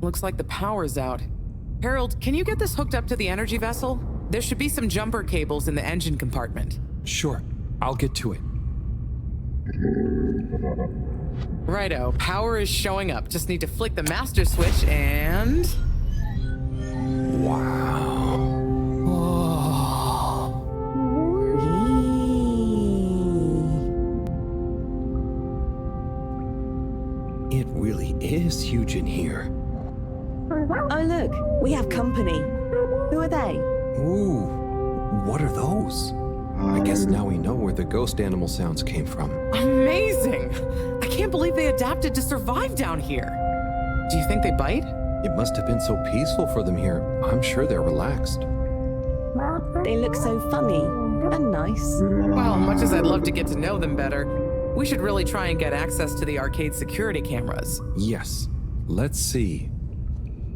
Looks like the power's out. Harold, can you get this hooked up to the energy vessel? There should be some jumper cables in the engine compartment. Sure, I'll get to it. Righto, power is showing up. Just need to flick the master switch and... Wow. It really is huge in here. Oh look, we have company. Who are they? Ooh, what are those? I guess now we know where the ghost animal sounds came from. Amazing! I can't believe they adapted to survive down here. Do you think they bite? It must have been so peaceful for them here. I'm sure they're relaxed. They look so funny and nice. Well, much as I'd love to get to know them better, we should really try and get access to the arcade security cameras. Yes. Let's see.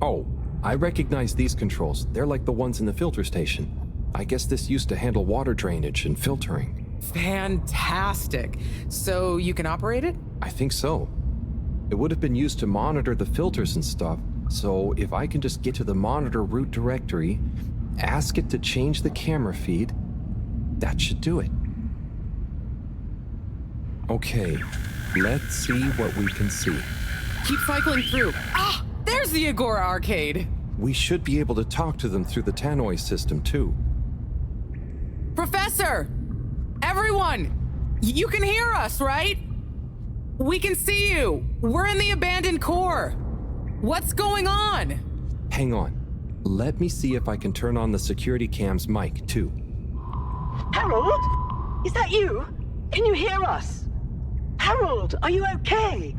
Oh, I recognize these controls. They're like the ones in the filter station. I guess this used to handle water drainage and filtering. Fantastic. So you can operate it? I think so. It would have been used to monitor the filters and stuff, so if I can just get to the monitor root directory, ask it to change the camera feed, that should do it. Okay, let's see what we can see. Keep cycling through. Ah, there's the Agora arcade. We should be able to talk to them through the tannoy system, too. Professor! Everyone! You can hear us, right? We can see you! We're in the abandoned core! What's going on? Hang on. Let me see if I can turn on the security cam's mic, too. Harold? Is that you? Can you hear us? Harold, are you okay?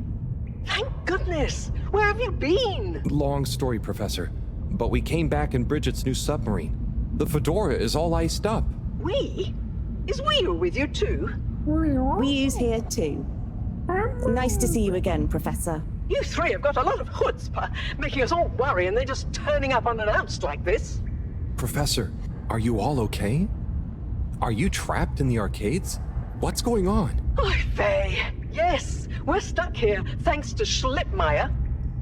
Thank goodness! Where have you been? Long story, Professor. But we came back in Bridget's new submarine. The Fedora is all iced up. We? Is we with you too? We's here too. Nice to see you again, Professor. You three have got a lot of chutzpah, making us all worry and they're just turning up unannounced like this. Professor, are you all okay? Are you trapped in the arcades? What's going on? Oy vey. Yes, we're stuck here thanks to Schlippmeyer.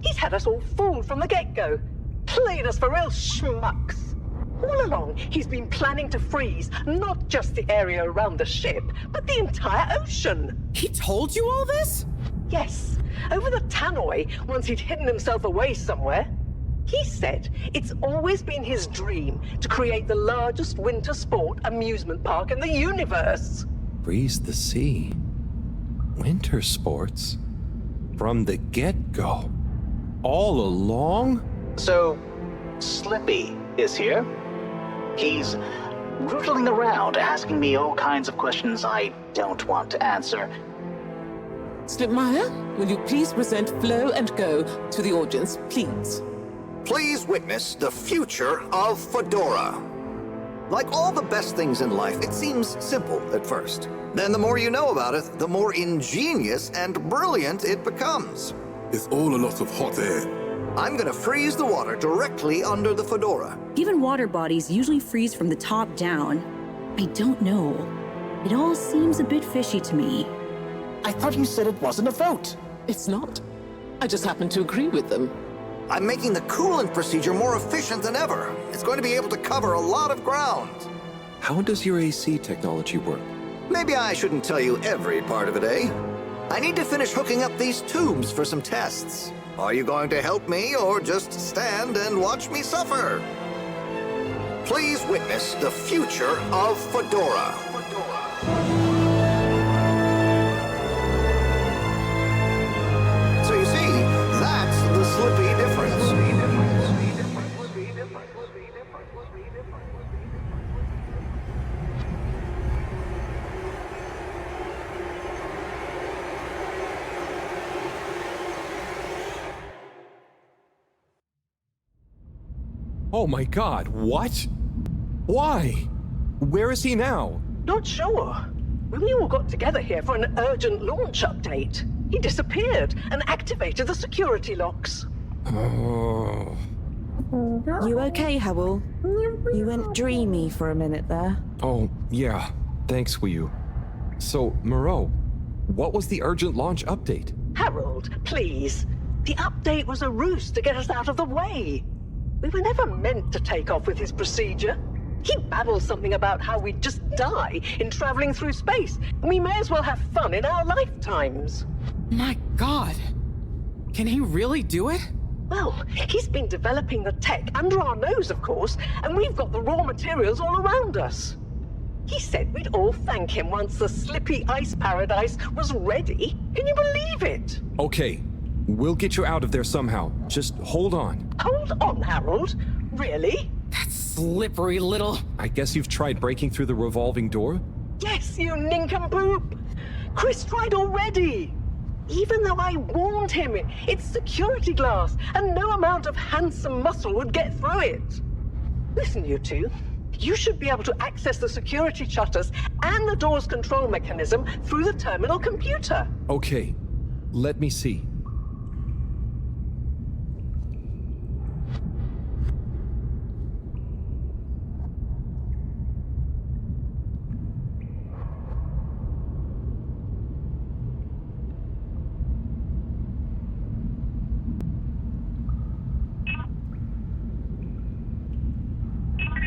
He's had us all fooled from the get-go. Played us for real schmucks. All along, he's been planning to freeze not just the area around the ship, but the entire ocean. He told you all this? Yes, over the tannoy, once he'd hidden himself away somewhere. He said it's always been his dream to create the largest winter sport amusement park in the universe. Freeze the sea. Winter sports? From the get-go? All along? So, Slippy is here. He's rootling around, asking me all kinds of questions I don't want to answer. Slipmeyer, will you please present Flow and Go to the audience, please? Please witness the future of Fedora. Like all the best things in life, it seems simple at first. Then the more you know about it, the more ingenious and brilliant it becomes. It's all a lot of hot air. I'm gonna freeze the water directly under the Fedora. Given water bodies usually freeze from the top down, I don't know. It all seems a bit fishy to me. I thought you said it wasn't a vote. It's not. I just happen to agree with them. I'm making the coolant procedure more efficient than ever. It's going to be able to cover a lot of ground. How does your AC technology work? Maybe I shouldn't tell you every part of it, eh? I need to finish hooking up these tubes for some tests. Are you going to help me or just stand and watch me suffer? Please witness the future of Fedora. So you see, that's the Slippy difference. Oh my god, what? Why? Where is he now? Not sure. When we all got together here for an urgent launch update, he disappeared and activated the security locks. Oh, You okay, Howell? You went dreamy for a minute there. Oh, yeah. Thanks, Wu. So, Moreau, what was the urgent launch update? Harold, please. The update was a ruse to get us out of the way. We were never meant to take off with his procedure. He babbles something about how we'd just die in traveling through space, and we may as well have fun in our lifetimes. My God. Can he really do it? Well, he's been developing the tech under our nose, of course, and we've got the raw materials all around us. He said we'd all thank him once the Slippy ice paradise was ready. Can you believe it? Okay, we'll get you out of there somehow. Just hold on. Hold on, Harold. Really? That slippery little... I guess you've tried breaking through the revolving door? Yes, you nincompoop! Chris tried already! Even though I warned him, it's security glass, and no amount of handsome muscle would get through it. Listen, you two. You should be able to access the security shutters and the door's control mechanism through the terminal computer. Okay, let me see.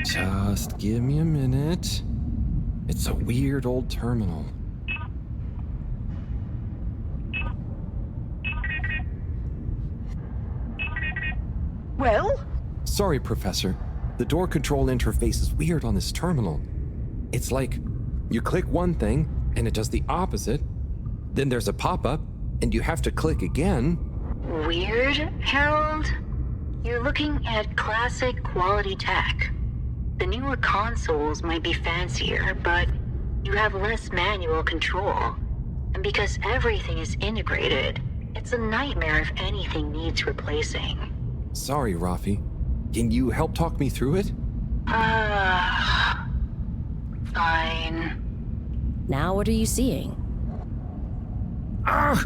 Just give me a minute. It's a weird old terminal. Well? Sorry, Professor. The door control interface is weird on this terminal. It's like you click one thing and it does the opposite. Then there's a pop-up and you have to click again. Weird, Harold? You're looking at classic quality tech. The newer consoles might be fancier, but you have less manual control. And because everything is integrated, it's a nightmare if anything needs replacing. Sorry, Rafi. Can you help talk me through it? Fine. Now what are you seeing? Ah!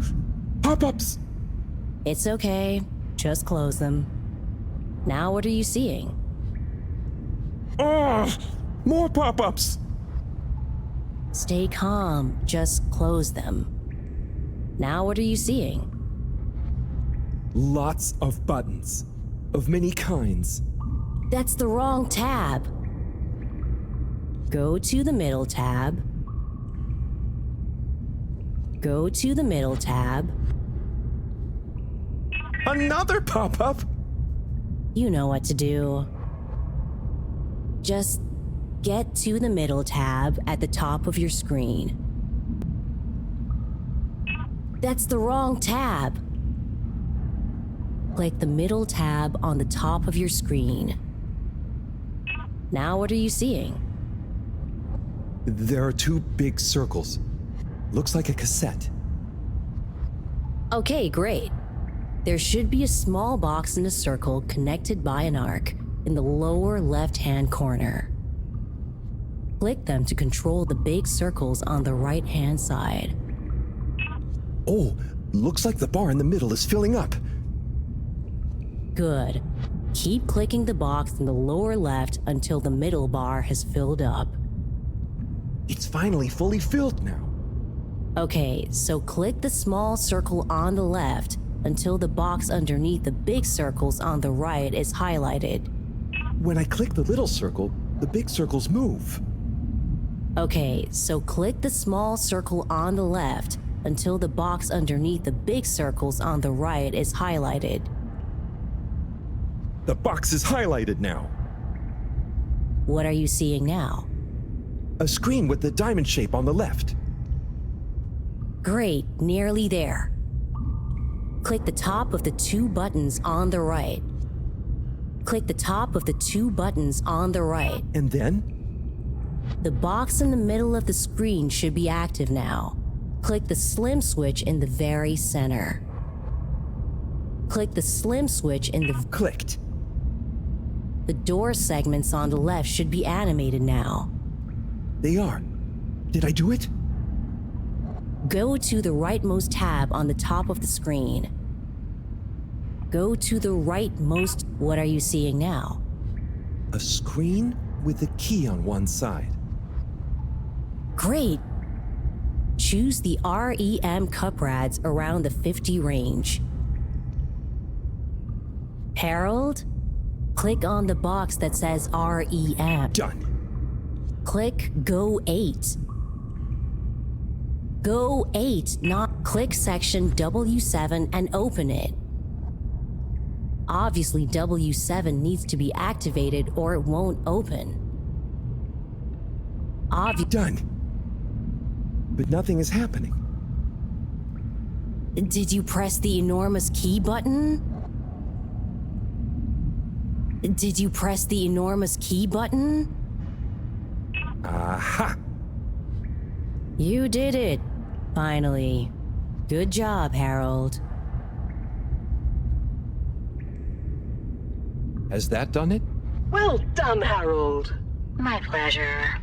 Pop-ups! It's okay. Just close them. Now what are you seeing? Oh! More pop-ups! Stay calm. Just close them. Now what are you seeing? Lots of buttons. Of many kinds. That's the wrong tab. Go to the middle tab. Go to the middle tab. Another pop-up? You know what to do. Just get to the middle tab at the top of your screen. That's the wrong tab. Click the middle tab on the top of your screen. Now what are you seeing? There are two big circles. Looks like a cassette. Okay, great. There should be a small box in a circle connected by an arc in the lower left-hand corner. Click them to control the big circles on the right-hand side. Oh, looks like the bar in the middle is filling up. Good. Keep clicking the box in the lower left until the middle bar has filled up. It's finally fully filled now. Okay, so click the small circle on the left until the box underneath the big circles on the right is highlighted. When I click the little circle, the big circles move. Okay, so click the small circle on the left until the box underneath the big circles on the right is highlighted. The box is highlighted now. What are you seeing now? A screen with the diamond shape on the left. Great, nearly there. Click the top of the two buttons on the right. Click the top of the two buttons on the right. And then? The box in the middle of the screen should be active now. Click the slim switch in the very center. Click the slim switch in the... Clicked. The door segments on the left should be animated now. They are. Did I do it? Go to the rightmost tab on the top of the screen. Go to the rightmost What are you seeing now? A screen with a key on one side. Great! Choose the REM cup rads around the 50 range. Harold, click on the box that says REM. Done. Click Go 8. Go 8, not click section W7 and open it. Obviously, W7 needs to be activated or it won't open. Done. But nothing is happening. Did you press the enormous key button? Did you press the enormous key button? Aha! You did it, finally. Good job, Harold. Has that done it? Well done, Harold. My pleasure.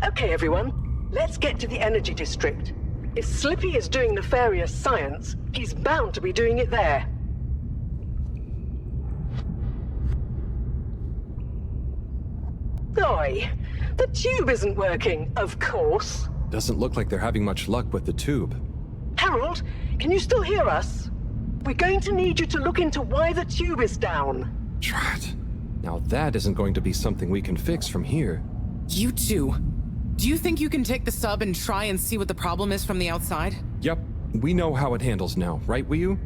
Okay, everyone, let's get to the energy district. If Slippy is doing nefarious science, he's bound to be doing it there. Oi, the tube isn't working, of course. Doesn't look like they're having much luck with the tube. Harold, can you still hear us? We're going to need you to look into why the tube is down. Drat. Now that isn't going to be something we can fix from here. You two, do you think you can take the sub and try and see what the problem is from the outside? Yep, we know how it handles now, right, Wiyu?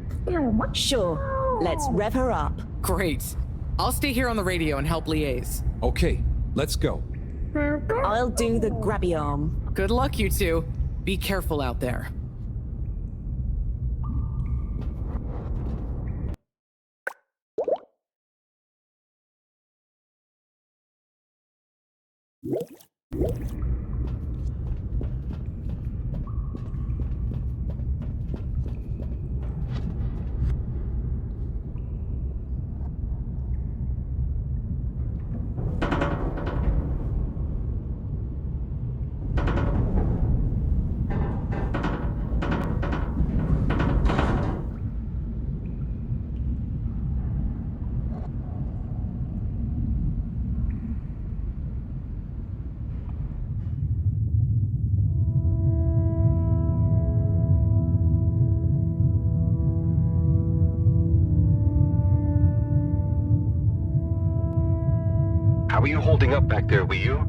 Sure. Let's rev her up. Great. I'll stay here on the radio and help liaise. Okay, let's go. I'll do the grabby arm. Good luck, you two. Be careful out there. How are you holding up back there, Wiyu?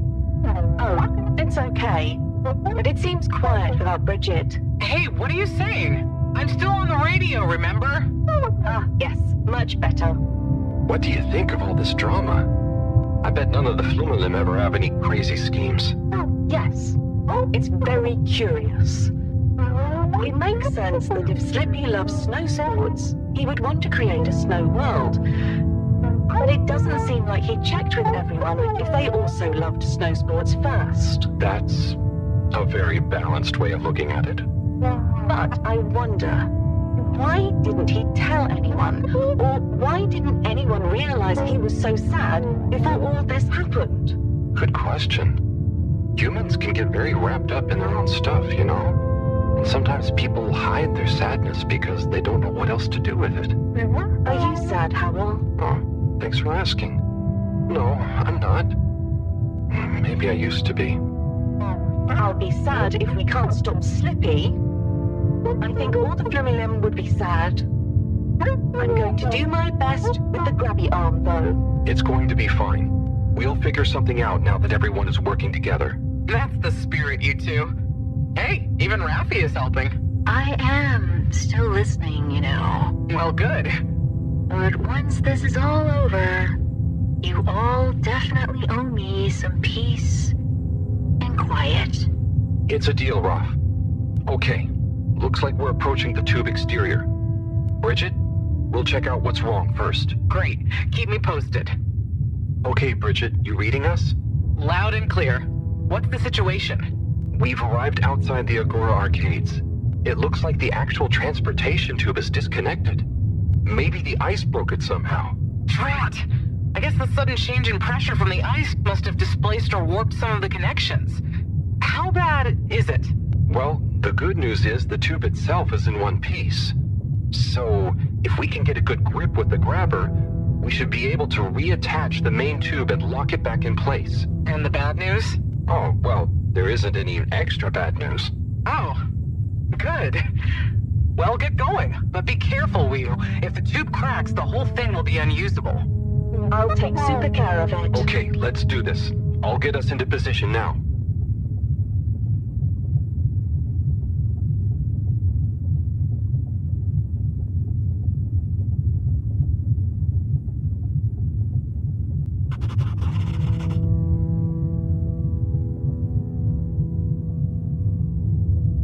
Oh, it's okay. But it seems quiet without Bridget. Hey, what are you saying? I'm still on the radio, remember? Yes, much better. What do you think of all this drama? I bet none of the Flumalim ever have any crazy schemes. Yes. It's very curious. It makes sense that if Slippy loves snow sports, he would want to create a snow world. But it doesn't seem like he checked with everyone if they also loved snow sports first. That's a very balanced way of looking at it. But I wonder, why didn't he tell anyone? Or why didn't anyone realize he was so sad before all this happened? Good question. Humans can get very wrapped up in their own stuff, you know? And sometimes people hide their sadness because they don't know what else to do with it. Are you sad, Howell? Oh, thanks for asking. No, I'm not. Maybe I used to be. I'll be sad if we can't stop Slippy. I think all the Flumalim would be sad. I'm going to do my best with the grabby arm, though. It's going to be fine. We'll figure something out now that everyone is working together. That's the spirit, you two. Hey, even Raffi is helping. I am still listening, you know. Well, good. But once this is all over, you all definitely owe me some peace and quiet. It's a deal, Raf. Okay, looks like we're approaching the tube exterior. Bridget, we'll check out what's wrong first. Great. Keep me posted. Okay, Bridget, you reading us? Loud and clear. What's the situation? We've arrived outside the Agora arcades. It looks like the actual transportation tube is disconnected. Maybe the ice broke it somehow. Drat! I guess the sudden change in pressure from the ice must have displaced or warped some of the connections. How bad is it? Well, the good news is the tube itself is in one piece. So, if we can get a good grip with the grabber, we should be able to reattach the main tube and lock it back in place. And the bad news? Oh, well, there isn't any extra bad news. Oh, good. Well, get going, but be careful, Whew. If the tube cracks, the whole thing will be unusable. I'll take super care of it. Okay, let's do this. I'll get us into position now.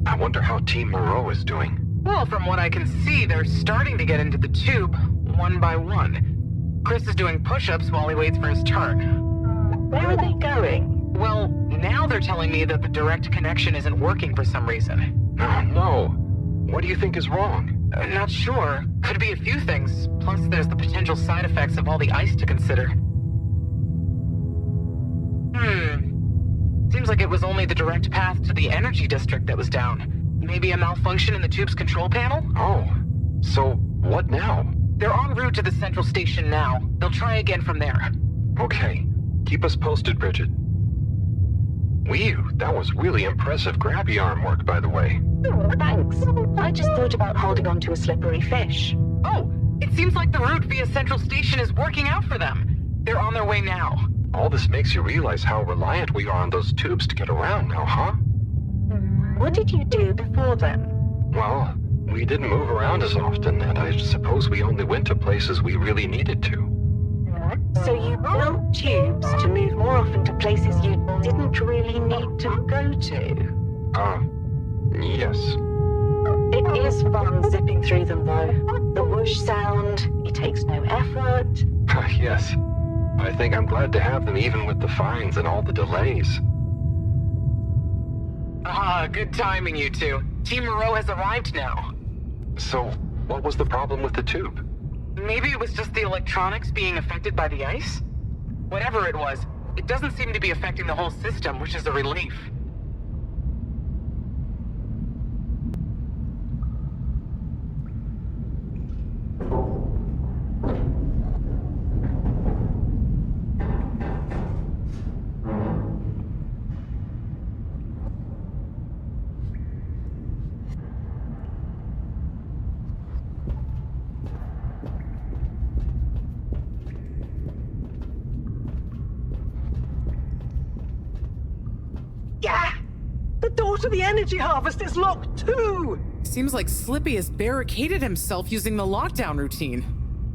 I wonder how Team Moreau is doing. Well, from what I can see, they're starting to get into the tube, one by one. Chris is doing push-ups while he waits for his turn. Where are they going? Well, now they're telling me that the direct connection isn't working for some reason. Oh, no. What do you think is wrong? Not sure. Could be a few things. Plus, there's the potential side effects of all the ice to consider. Seems like it was only the direct path to the energy district that was down. Maybe a malfunction in the tube's control panel? Oh, so what now? They're en route to the central station now. They'll try again from there. Okay. Keep us posted, Bridget. Whew, that was really impressive grabby arm work, by the way. Oh, thanks. I just thought about holding on to a slippery fish. Oh, it seems like the route via central station is working out for them. They're on their way now. All this makes you realize how reliant we are on those tubes to get around now, huh? What did you do before then? Well, we didn't move around as often, and I suppose we only went to places we really needed to. So you built tubes to move more often to places you didn't really need to go to? Yes. It is fun zipping through them, though. The whoosh sound, it takes no effort. Yes. I think I'm glad to have them even with the fines and all the delays. Good timing, you two. Team Moreau has arrived now. So, what was the problem with the tube? Maybe it was just the electronics being affected by the ice? Whatever it was, it doesn't seem to be affecting the whole system, which is a relief. The door to the energy harvest is locked too! Seems like Slippy has barricaded himself using the lockdown routine.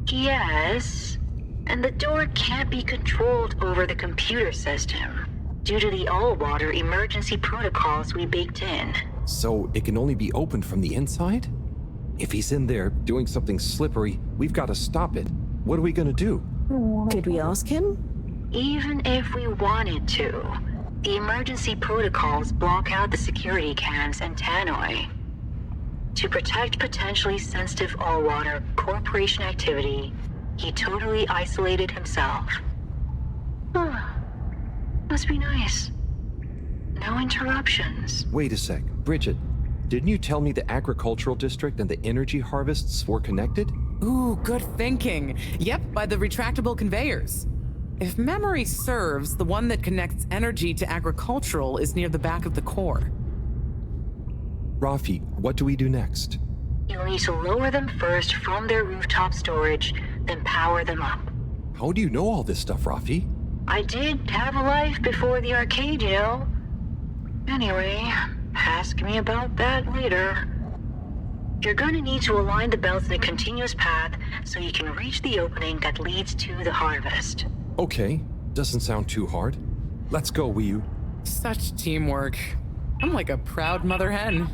Yes, and the door can't be controlled over the computer system due to the all-water emergency protocols we baked in. So it can only be opened from the inside? If he's in there doing something slippery, we've got to stop it. What are we gonna do? Could we ask him? Even if we wanted to, the emergency protocols block out the security cams and tannoy. To protect potentially sensitive all-water corporation activity, he totally isolated himself. Must be nice. No interruptions. Wait a sec. Bridget, didn't you tell me the agricultural district and the energy harvests were connected? Ooh, good thinking. Yep, by the retractable conveyors. If memory serves, the one that connects energy to agricultural is near the back of the core. Rafi, what do we do next? You'll need to lower them first from their rooftop storage, then power them up. How do you know all this stuff, Rafi? I did have a life before the arcade, you know. Anyway, ask me about that later. You're gonna need to align the belts in a continuous path so you can reach the opening that leads to the harvest. Okay, doesn't sound too hard. Let's go, Wii. Such teamwork. I'm like a proud mother hen.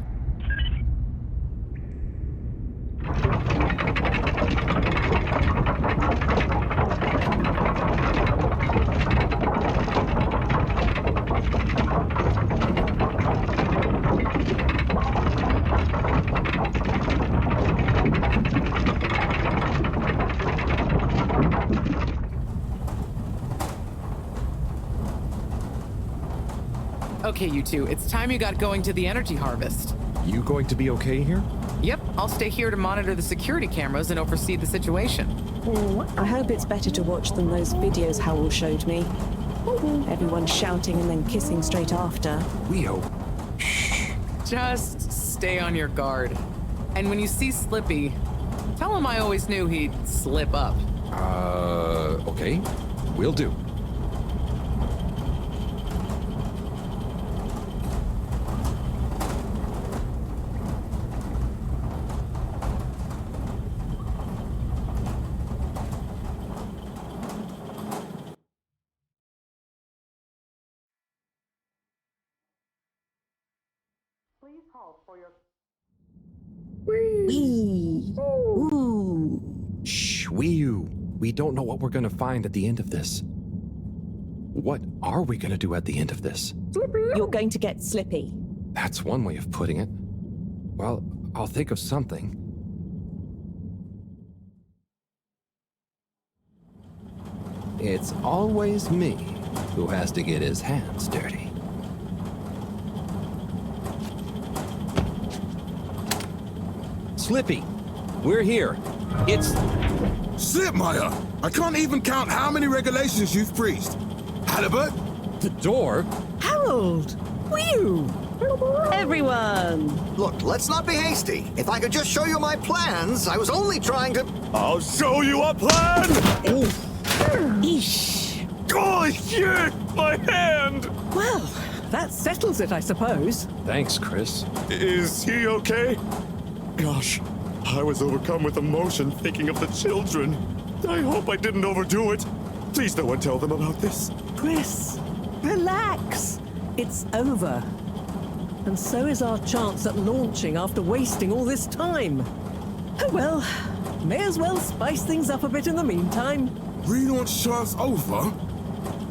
Okay, you two, it's time you got going to the energy harvest. You going to be okay here? Yep, I'll stay here to monitor the security cameras and oversee the situation. I hope it's better to watch than those videos Howell showed me. Everyone shouting and then kissing straight after. We hope. Just stay on your guard. And when you see Slippy, tell him I always knew he'd slip up. Okay. Will do. Please hold for your... Whee! Ooh. Shh, we don't know what we're gonna find at the end of this. What are we gonna do at the end of this? You're going to get Slippy. That's one way of putting it. Well, I'll think of something. It's always me who has to get his hands dirty. Slippy, we're here. It's... Slipmire! I can't even count how many regulations you've breached. Halibut? the door. Harold! Whew! Everyone! Look, let's not be hasty. If I could just show you my plans, I was only trying to... I'll show you a plan! Eesh! Oh, shit! My hand! Well, that settles it, I suppose. Thanks, Chris. Is he okay? Gosh, I was overcome with emotion thinking of the children. I hope I didn't overdo it. Please no one tell them about this. Chris, relax. It's over. And so is our chance at launching after wasting all this time. Oh well, may as well spice things up a bit in the meantime. Relaunch chance over?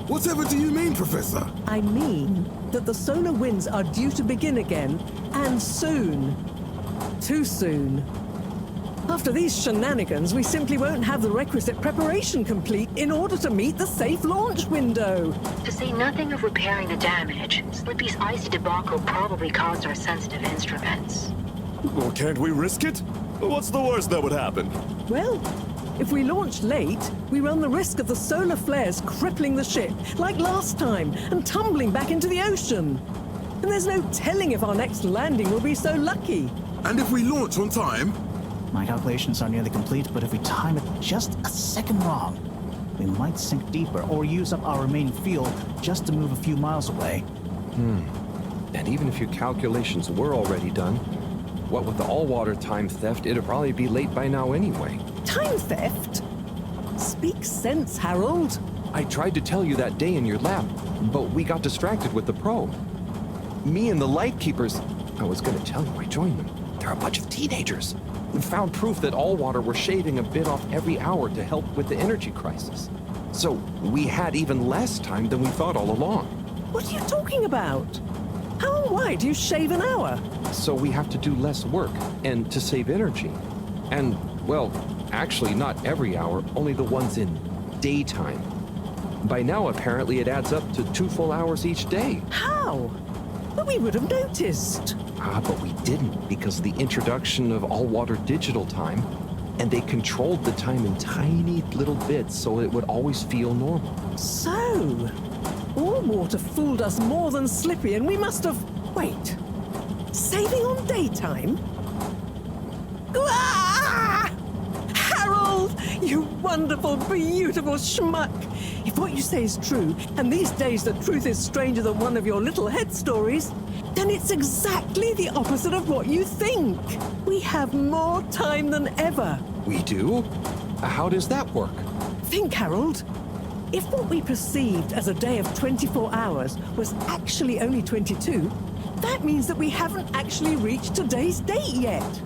Whatever do you mean, Professor? I mean that the solar winds are due to begin again, and soon. Too soon. After these shenanigans, we simply won't have the requisite preparation complete in order to meet the safe launch window. To say nothing of repairing the damage, Slippy's icy debacle probably caused our sensitive instruments. Well, can't we risk it? What's the worst that would happen? Well, if we launch late, we run the risk of the solar flares crippling the ship, like last time, and tumbling back into the ocean. And there's no telling if our next landing will be so lucky. And if we launch on time? My calculations are nearly complete, but if we time it just a second wrong, we might sink deeper or use up our remaining fuel just to move a few miles away. And even if your calculations were already done, what with the all-water time theft, it'd probably be late by now anyway. Time theft? Speak sense, Harold. I tried to tell you that day in your lab, but we got distracted with the probe. Me and the Lightkeepers, I was gonna tell you I joined them. They're a bunch of teenagers. We found proof that Allwater were shaving a bit off every hour to help with the energy crisis. So we had even less time than we thought all along. What are you talking about? How and why do you shave an hour? So we have to do less work, and to save energy. And, well, actually not every hour, only the ones in daytime. By now, apparently, it adds up to 2 full hours each day. How? But we would have noticed. But we didn't because of the introduction of all-water digital time, and they controlled the time in tiny little bits so it would always feel normal. So, Allwater fooled us more than Slippy, and we must have... Wait. Saving on daytime? Ah! Harold, you wonderful, beautiful schmuck! If what you say is true, and these days the truth is stranger than one of your little head stories, then it's exactly the opposite of what you think. We have more time than ever. We do? How does that work? Think, Harold. If what we perceived as a day of 24 hours was actually only 22, that means that we haven't actually reached today's date yet.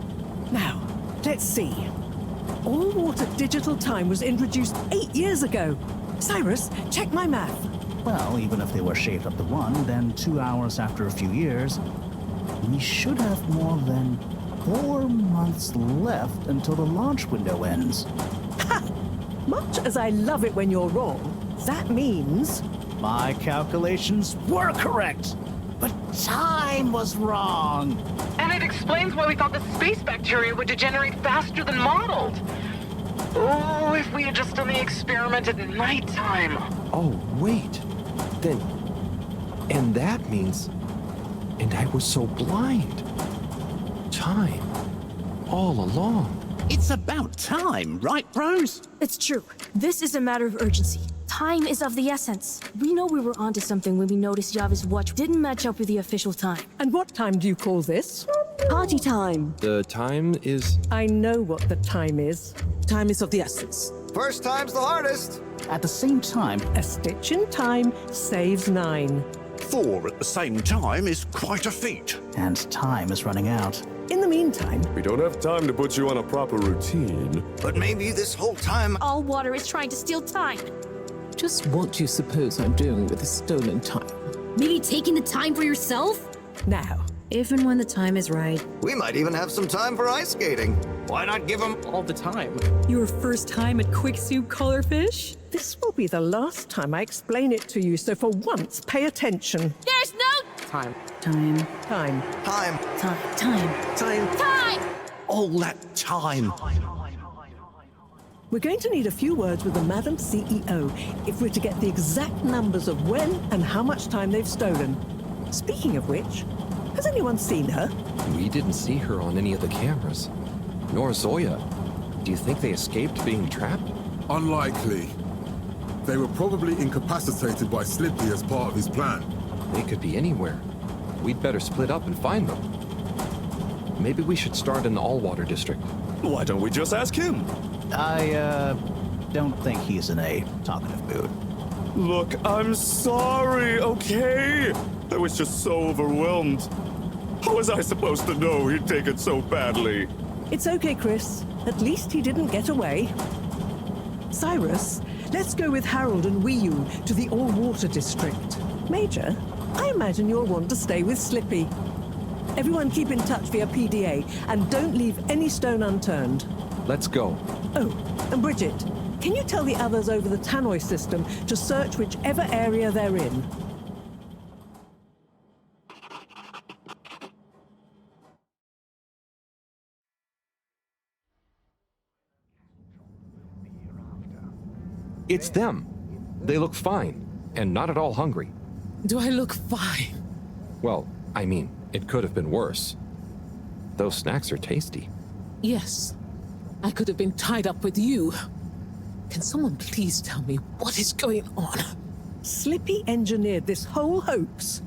Now, let's see. All-water digital time was introduced 8 years ago. Cyrus, check my math. Well, even if they were shaved up to 1, then 2 hours after a few years, we should have more than 4 months left until the launch window ends. Ha! Much as I love it when you're wrong, that means... My calculations were correct, but time was wrong. And it explains why we thought the space bacteria would degenerate faster than modeled. Oh, if we had just done the experiment at nighttime. Oh, wait. Then... And that means... And I was so blind. Time. All along. It's about time, right, bros? It's true. This is a matter of urgency. Time is of the essence. We know we were onto something when we noticed Java's watch didn't match up with the official time. And what time do you call this? Party time. The time is... I know what the time is. Time is of the essence. First time's the hardest. At the same time, A stitch in time saves 9. 4 at the same time is quite a feat. and time is running out. In the meantime, We don't have time to put you on a proper routine. But maybe this whole time... All water is trying to steal time. Just what do you suppose I'm doing with the stolen time? Maybe taking the time for yourself? now, If and when the time is right. We might even have some time for ice skating. Why not give him All the time. Your first time at Quick Soup Colorfish? this will be the last time I explain it to you, so for once, pay attention. There's no Time. Time. time? time. All that time. We're going to need a few words with the Madam CEO if we're to get the exact numbers of when and how much time they've stolen. Speaking of which, has anyone seen her? We didn't see her on any of the cameras. Nor Zoya. Do you think they escaped being trapped? Unlikely. They were probably incapacitated by Slippy as part of his plan. They could be anywhere. We'd better split up and find them. Maybe we should start in the Allwater district. Why don't we just ask him? I don't think he's in a talkative mood. Look, I'm sorry, okay? I was just so overwhelmed. How was I supposed to know he'd take it so badly? It's okay, Chris. At least he didn't get away. Cyrus, let's go with Harold and Wiyun to the All-Water District. Major, I imagine you'll want to stay with Slippy. Everyone keep in touch via PDA and don't leave any stone unturned. Let's go. Oh, and Bridget, can you tell the others over the Tannoy system to search whichever area they're in? It's them. They look fine, and not at all hungry. Do I look fine? Well, I mean, it could have been worse. Those snacks are tasty. Yes. I could have been tied up with you. Can someone please tell me what is going on? Slippy engineered this whole hoax.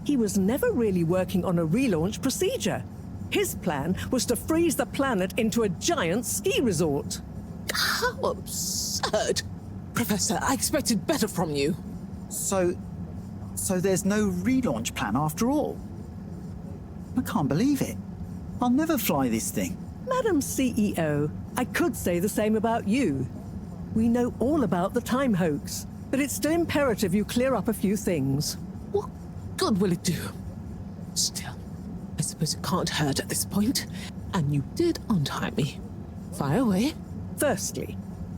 He was never really working on a relaunch procedure. His plan was to freeze the planet into a giant ski resort. How absurd! Professor, I expected better from you. So there's no relaunch plan after all? I can't believe it. I'll never fly this thing. Madam CEO, I could say the same about you. We know all about the time hoax, but it's still imperative you clear up a few things. What good will it do? Still, I suppose it can't hurt at this point. And you did untie me. Fire away. Firstly,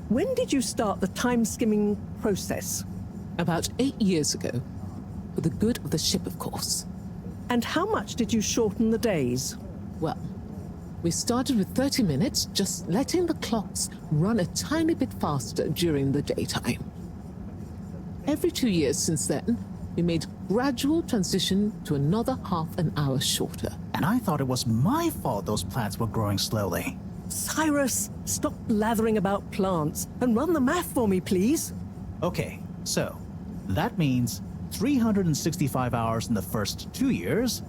when did you start the time-skimming process? About 8 years ago. For the good of the ship, of course. And how much did you shorten the days? Well, we started with 30 minutes, just letting the clocks run a tiny bit faster during the daytime. Every 2 years since then, we made gradual transition to another half an hour shorter. And I thought it was my fault those plants were growing slowly. Cyrus, stop blathering about plants and run the math for me, please. Okay, so that means 365 hours in the first 2 years,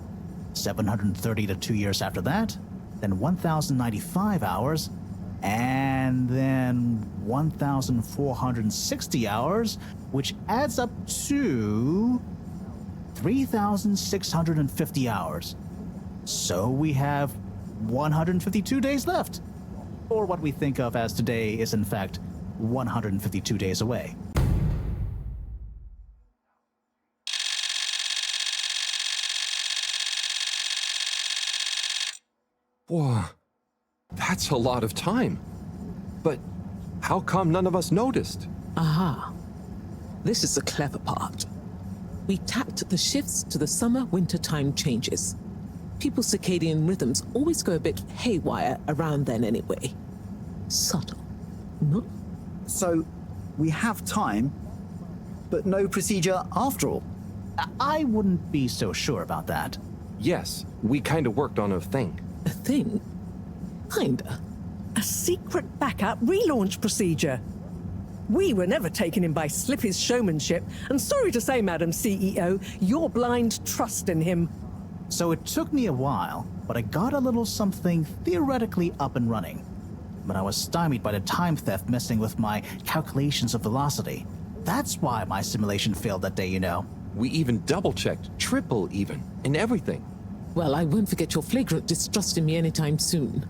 730 to 2 years after that, then 1,095 hours, and then 1,460 hours, which adds up to 3,650 hours. So we have 152 days left. Or what we think of as today is in fact 152 days away. Whoa, that's a lot of time. But how come none of us noticed? Aha. This is the clever part. We tacked the shifts to the summer-winter time changes. People's circadian rhythms always go a bit haywire around then anyway. Subtle, No? So, we have time, but no procedure after all. I wouldn't be so sure about that. Yes, we kind of worked on a thing. A thing? Kinda. A secret backup relaunch procedure. We were never taken in by Slippy's showmanship, and sorry to say, Madam CEO, your blind trust in him. So it took me a while, but I got a little something theoretically up and running. But I was stymied by the time theft messing with my calculations of velocity. That's why my simulation failed that day, you know. We even double-checked, triple even, and everything. Well, I won't forget your flagrant distrust in me anytime soon.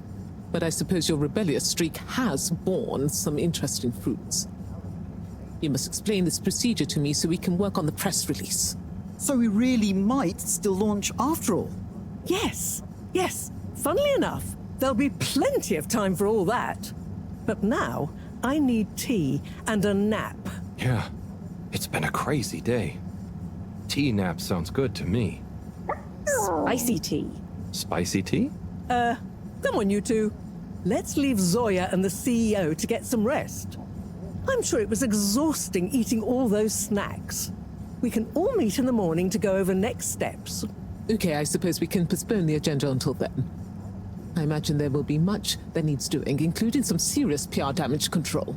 But I suppose your rebellious streak has borne some interesting fruits. You must explain this procedure to me so we can work on the press release. So we really might still launch after all? Yes, yes. Funnily enough, there'll be plenty of time for all that. But now, I need tea and a nap. Yeah, it's been a crazy day. Tea nap sounds good to me. Spicy tea. Spicy tea? Come on, you two. Let's leave Zoya and the CEO to get some rest. I'm sure it was exhausting eating all those snacks. We can all meet in the morning to go over next steps. Okay, I suppose we can postpone the agenda until then. I imagine there will be much that needs doing, including some serious PR damage control.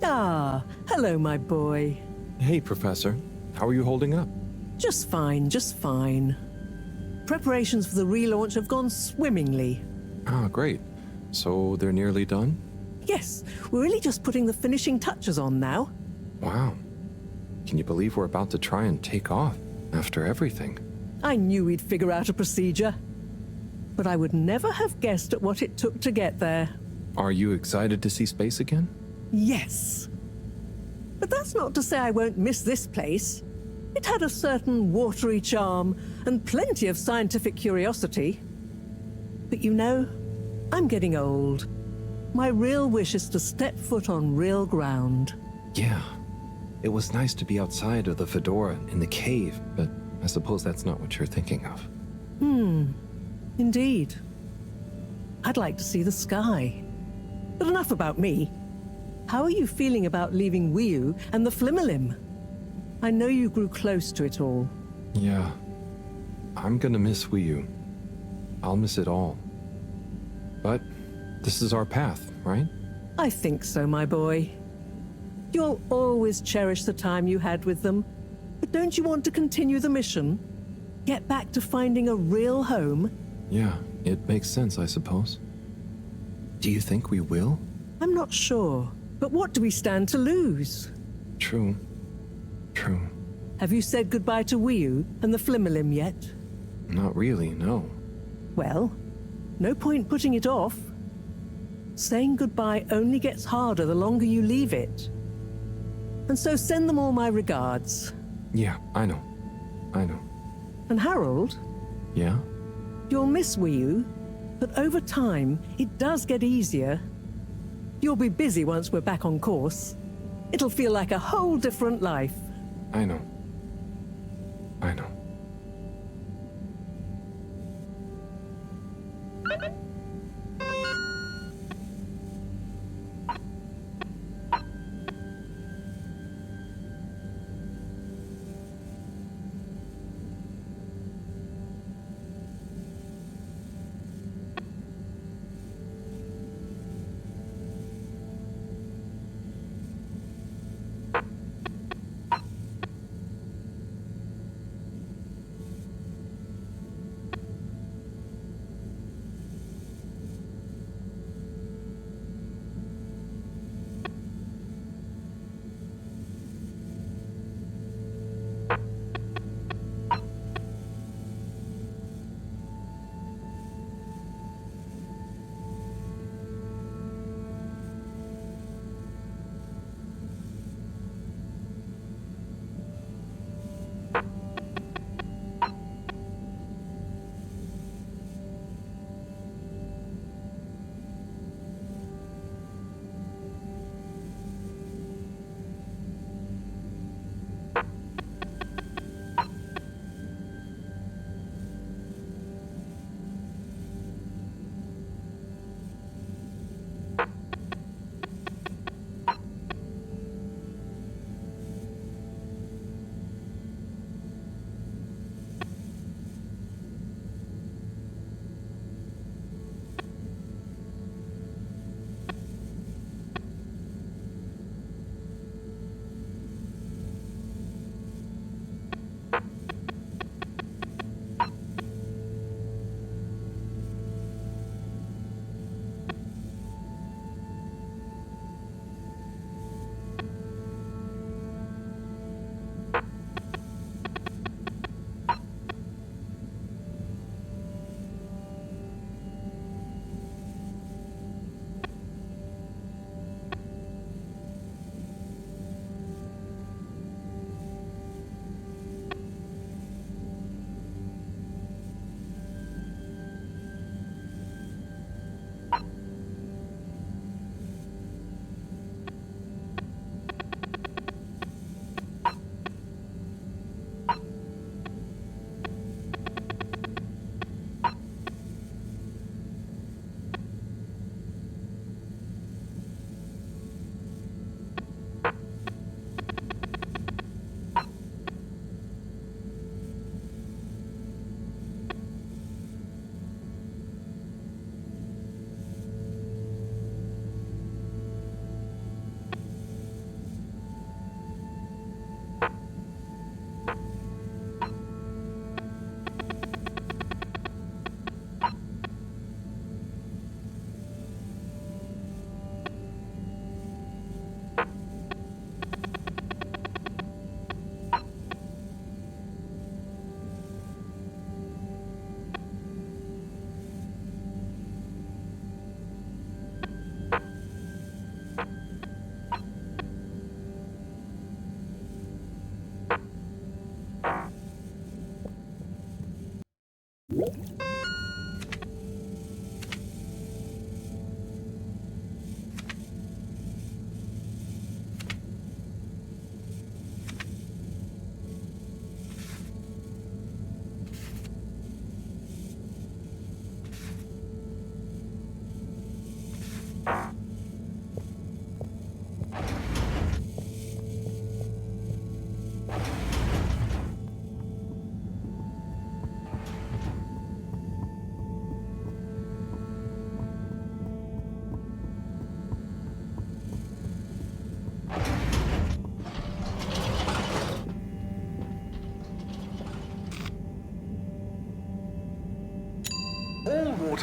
Ah, hello, my boy. Hey, Professor. How are you holding up? Just fine, just fine. Preparations for the relaunch have gone swimmingly. Ah, great. So they're nearly done? Yes, we're really just putting the finishing touches on now. Wow. Can you believe we're about to try and take off after everything? I knew we'd figure out a procedure. But I would never have guessed at what it took to get there. Are you excited to see space again? Yes. But that's not to say I won't miss this place. It had a certain watery charm and plenty of scientific curiosity. But you know, I'm getting old. My real wish is to step foot on real ground. Yeah. It was nice to be outside of the fedora in the cave, but I suppose that's not what you're thinking of. Indeed. I'd like to see the sky. But enough about me. How are you feeling about leaving Wiu and the Flimmerlim? I know you grew close to it all. Yeah. I'm gonna miss Wiu. I'll miss it all. But this is our path, right? I think so, my boy. You'll always cherish the time you had with them. But don't you want to continue the mission? Get back to finding a real home? Yeah, it makes sense, I suppose. Do you think we will? I'm not sure. But what do we stand to lose? True. True. Have you said goodbye to Wiu and the Flimmerlim yet? Not really, no. Well, no point putting it off. Saying goodbye only gets harder the longer you leave it. And so send them all my regards. Yeah, I know. I know. And Harold? Yeah? You'll miss Wiu, but over time, it does get easier. You'll be busy once we're back on course. It'll feel like a whole different life. I know. I know.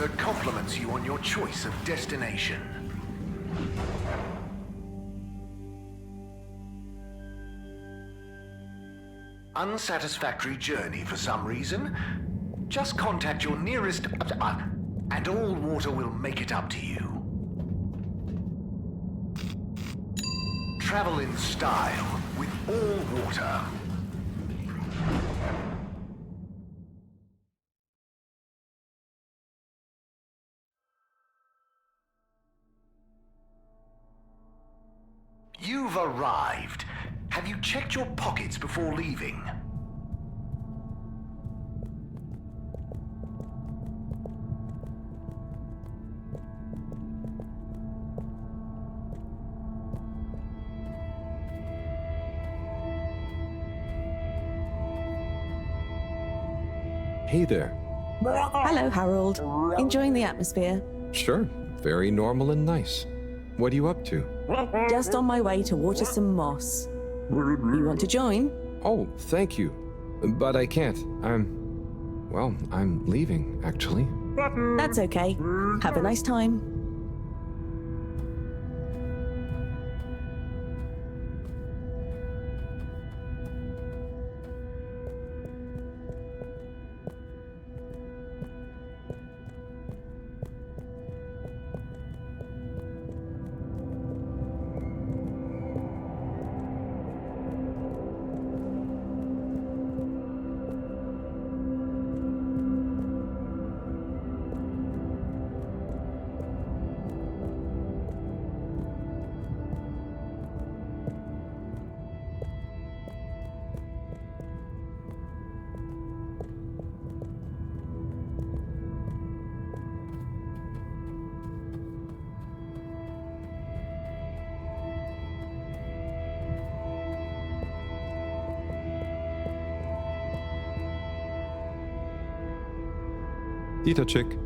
monitor compliments you on your choice of destination. Unsatisfactory journey for some reason? Just contact your nearest... and all water will make it up to you. Travel in style with all water. You've arrived. Have you checked your pockets before leaving? Hey there. Hello, Harold. Enjoying the atmosphere? Sure, very normal and nice. What are you up to? Just on my way to water some moss. You want to join? Oh, thank you. But I can't. I'm leaving, actually. That's okay. Have a nice time. Dita chick.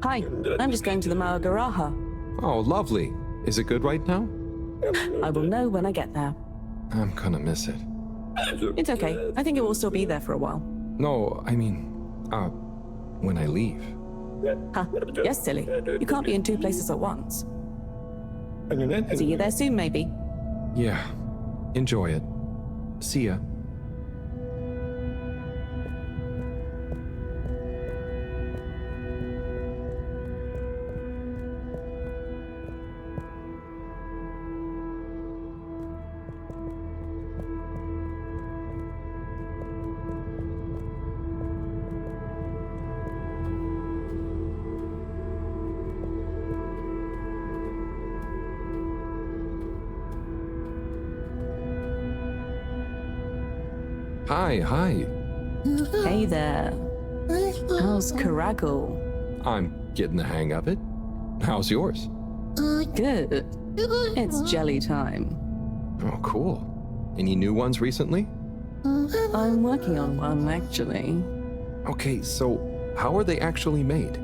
Hi, I'm just going to the Maugaraha. Oh, lovely. Is it good right now? I will know when I get there. I'm gonna miss it. It's okay. I think it will still be there for a while. No, I mean, when I leave. Huh. Yes, silly. You can't be in two places at once. See you there soon, maybe. Yeah. Enjoy it. See ya. Hi. Hey there. How's Karagal? I'm getting the hang of it. How's yours? Good. It's jelly time. Oh, cool. Any new ones recently? I'm working on one, actually. Okay, so how are they actually made?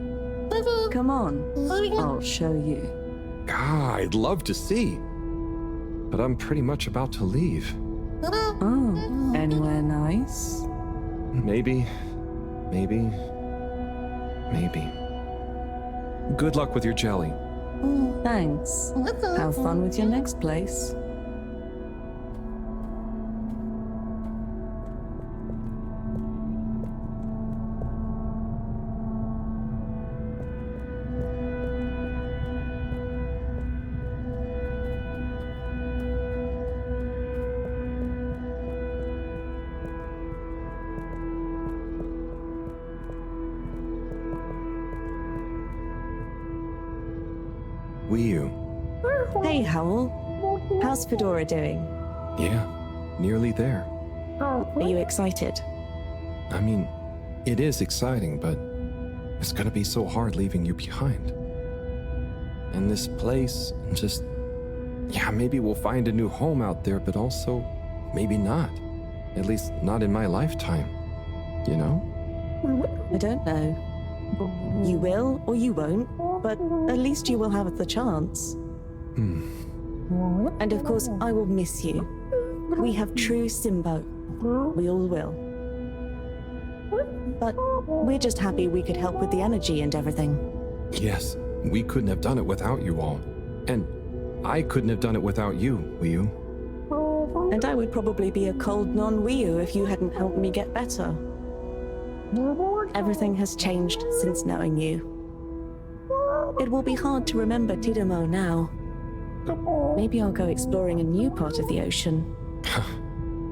Come on, I'll show you. I'd love to see. But I'm pretty much about to leave. Oh, anywhere nice? Maybe. Good luck with your jelly. Thanks. Have fun with your next place. Hey, Howell. How's Fedora doing? Yeah, nearly there. Are you excited? I mean, it is exciting, but it's gonna be so hard leaving you behind. And this place, maybe we'll find a new home out there, but also maybe not. At least not in my lifetime. You know? I don't know. You will or you won't, but at least you will have the chance. And of course, I will miss you. We have true Simbo. We all will. But we're just happy we could help with the energy and everything. Yes, we couldn't have done it without you all. And I couldn't have done it without you, Wiyu. And I would probably be a cold non-Wiyu if you hadn't helped me get better. Everything has changed since knowing you. It will be hard to remember Tidomo now. Maybe I'll go exploring a new part of the ocean.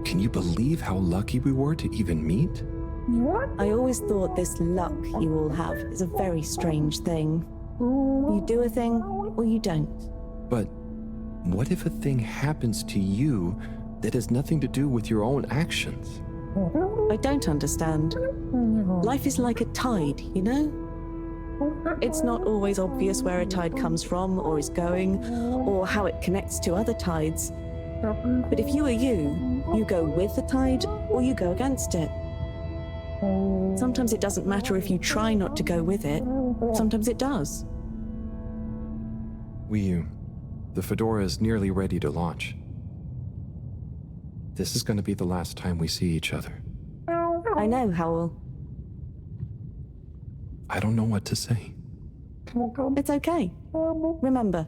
Can you believe how lucky we were to even meet? I always thought this luck you all have is a very strange thing. You do a thing, or you don't. But what if a thing happens to you that has nothing to do with your own actions? I don't understand. Life is like a tide, you know? It's not always obvious where a tide comes from, or is going, or how it connects to other tides. But if you are you go with the tide, or you go against it. Sometimes it doesn't matter if you try not to go with it. Sometimes it does. Wiyu, the Fedora is nearly ready to launch. This is going to be the last time we see each other. I know, Howell. I don't know what to say. It's okay. Remember,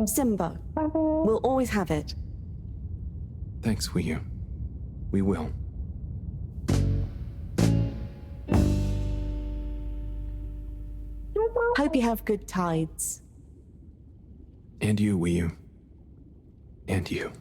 Simba. We'll always have it. Thanks, Wiyu. We will. Hope you have good tides. And you, Wiyu. And you.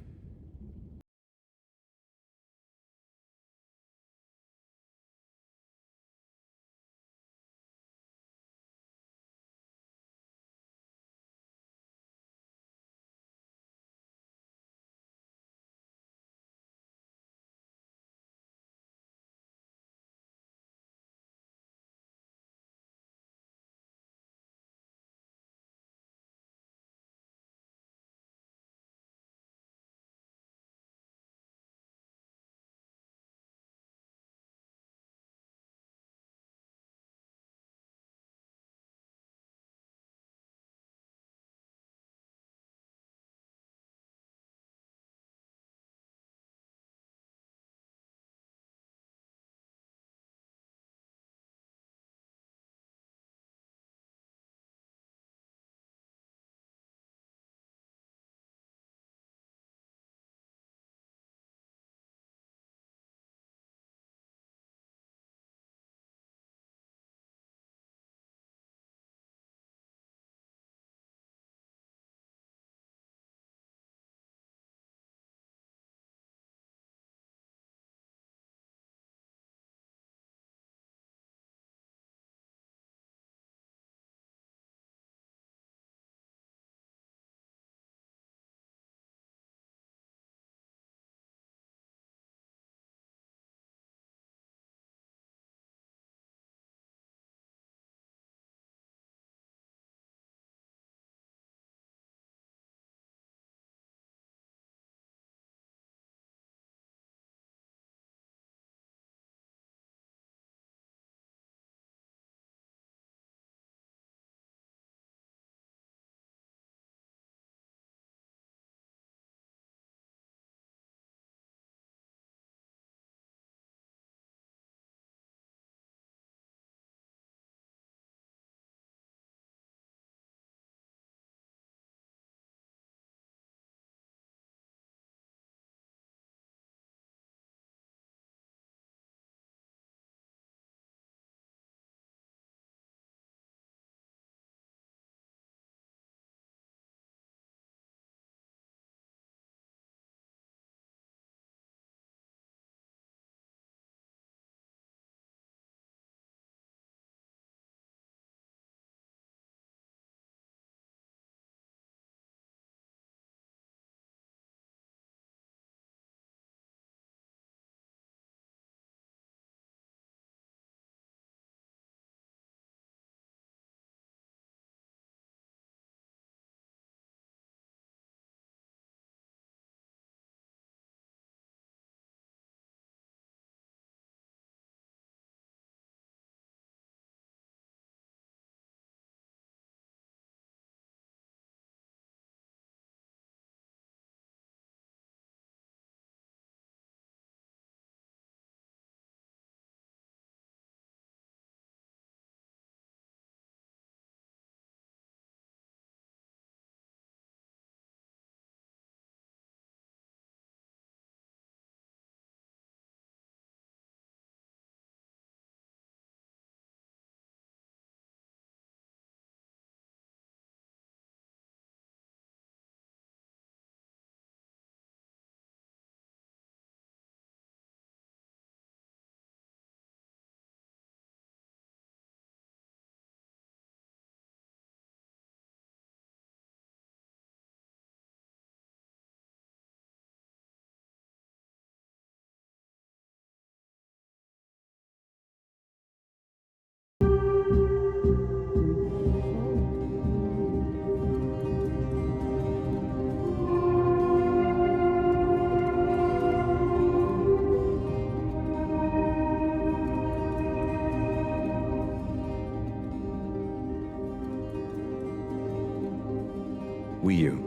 Wiyu.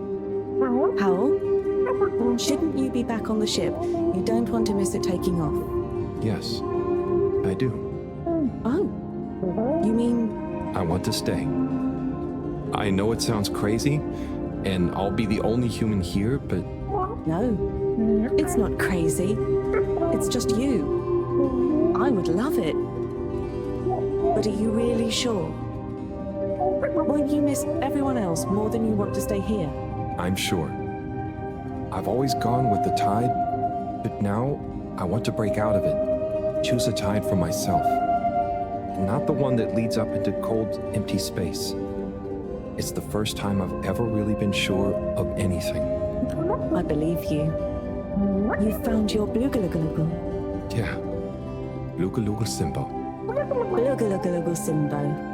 Howell, shouldn't you be back on the ship? You don't want to miss it taking off. Yes, I do. Oh, you mean... I want to stay. I know it sounds crazy, and I'll be the only human here, but... No, it's not crazy. It's just you. I would love it. But are you really sure? Won't you miss everyone else more than you want to stay here? I'm sure. I've always gone with the tide, but now I want to break out of it. Choose a tide for myself. Not the one that leads up into cold, empty space. It's the first time I've ever really been sure of anything. I believe you. You found your Blugalugalagu. Yeah. Lugalugal Simbo. Blugalugalagu Simbo.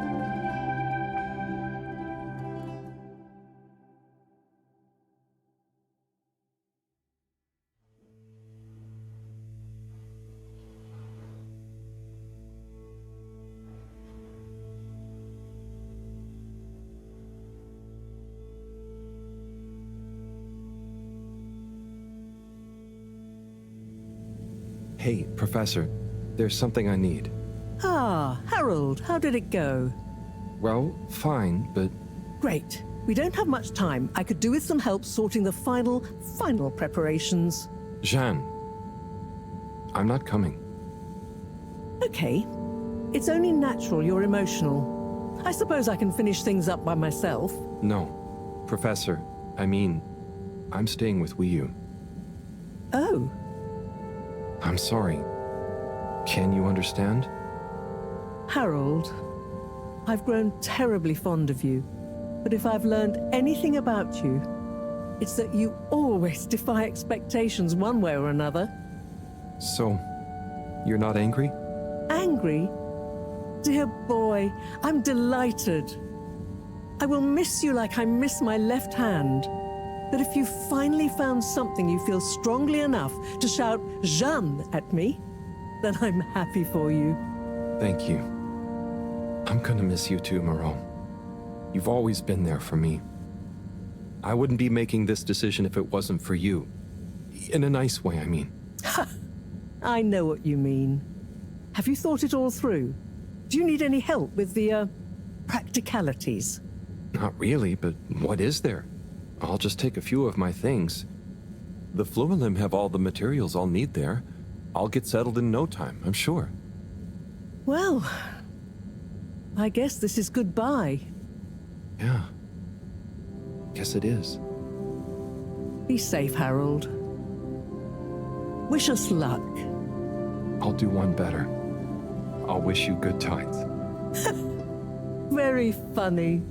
Hey, Professor, there's something I need. Ah, Harold, how did it go? Well, fine, but... Great. We don't have much time. I could do with some help sorting the final preparations. Jeanne, I'm not coming. Okay. It's only natural you're emotional. I suppose I can finish things up by myself. No. Professor, I'm staying with Wiyu. Oh. I'm sorry. Can you understand? Harold, I've grown terribly fond of you. But if I've learned anything about you, it's that you always defy expectations one way or another. So, you're not angry? Angry? Dear boy, I'm delighted. I will miss you like I miss my left hand. But if you finally found something you feel strongly enough to shout Jeanne at me, then I'm happy for you. Thank you. I'm gonna miss you too, Moreau. You've always been there for me. I wouldn't be making this decision if it wasn't for you. In a nice way, I mean. I know what you mean. Have you thought it all through? Do you need any help with the, practicalities? Not really, but what is there? I'll just take a few of my things. The Fluilim have all the materials I'll need there. I'll get settled in no time, I'm sure. Well, I guess this is goodbye. Yeah. Guess it is. Be safe, Harold. Wish us luck. I'll do one better. I'll wish you good tides. Very funny.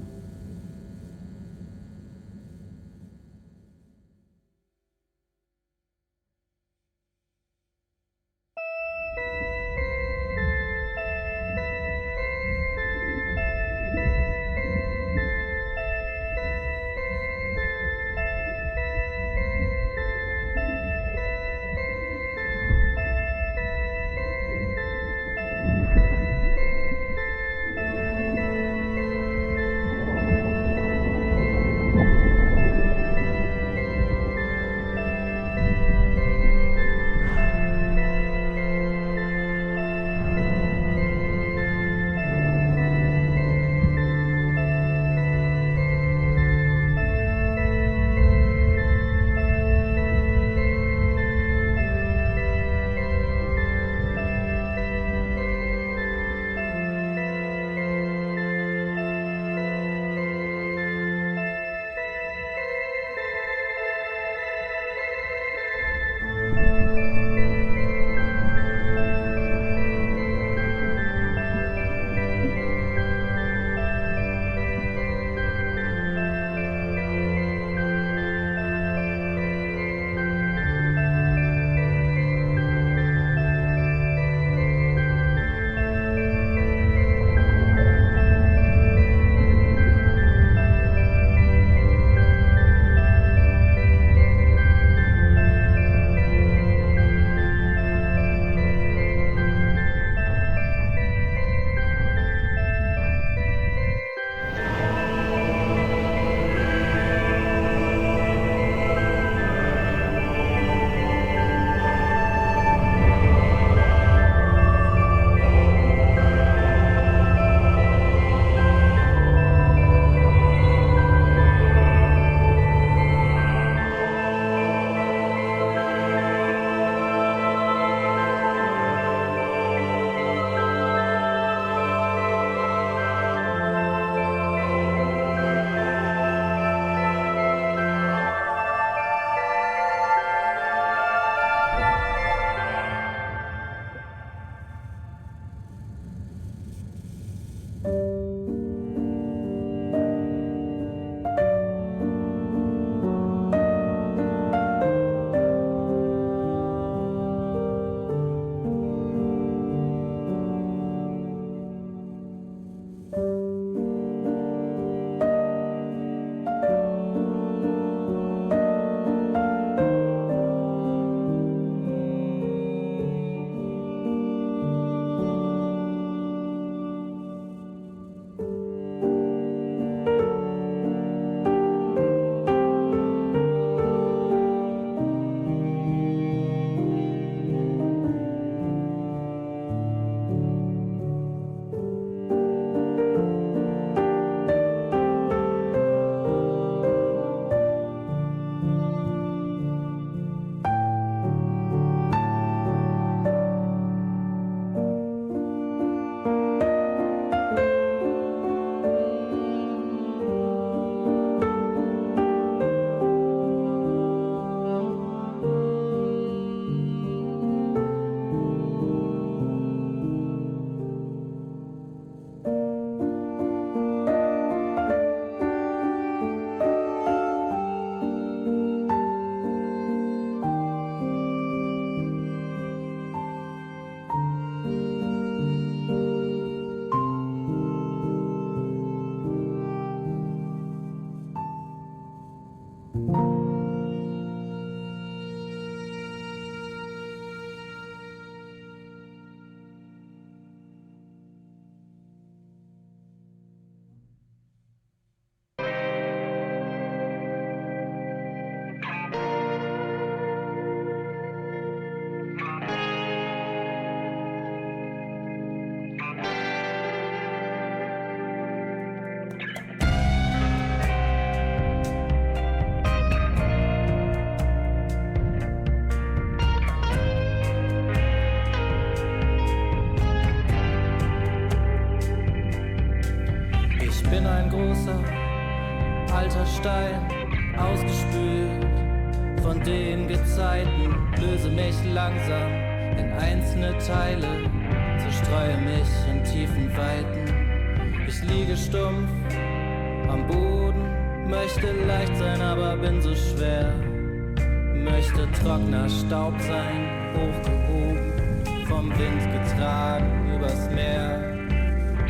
Ich bin ein großer, alter Stein, ausgespült von den Gezeiten, löse mich langsam in einzelne Teile, zerstreue mich in tiefen Weiten. Ich liege stumpf am Boden, möchte leicht sein, aber bin so schwer. Möchte trockener Staub sein, hochgehoben, vom Wind getragen übers Meer.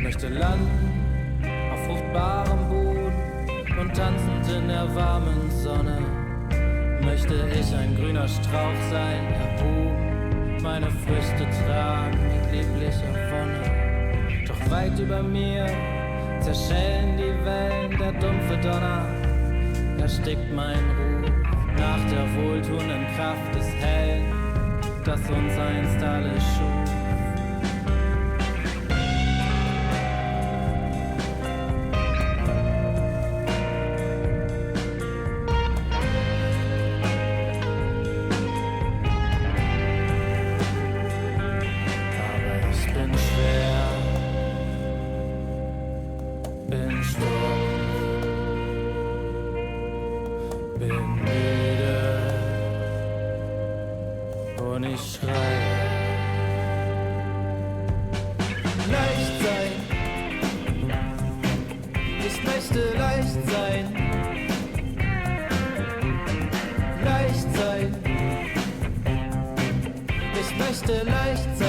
Möchte landen auf fruchtbarem Boden und tanzend in der warmen Sonne. Möchte ich ein grüner Strauch sein, erhoben, meine Früchte tragen mit lieblicher Wonne. Doch weit über mir zerschellen die Wellen, der dumpfe Donner erstickt mein Ruf nach der wohltuenden Kraft des Hellen, das uns einst alle schuf. Leicht sein.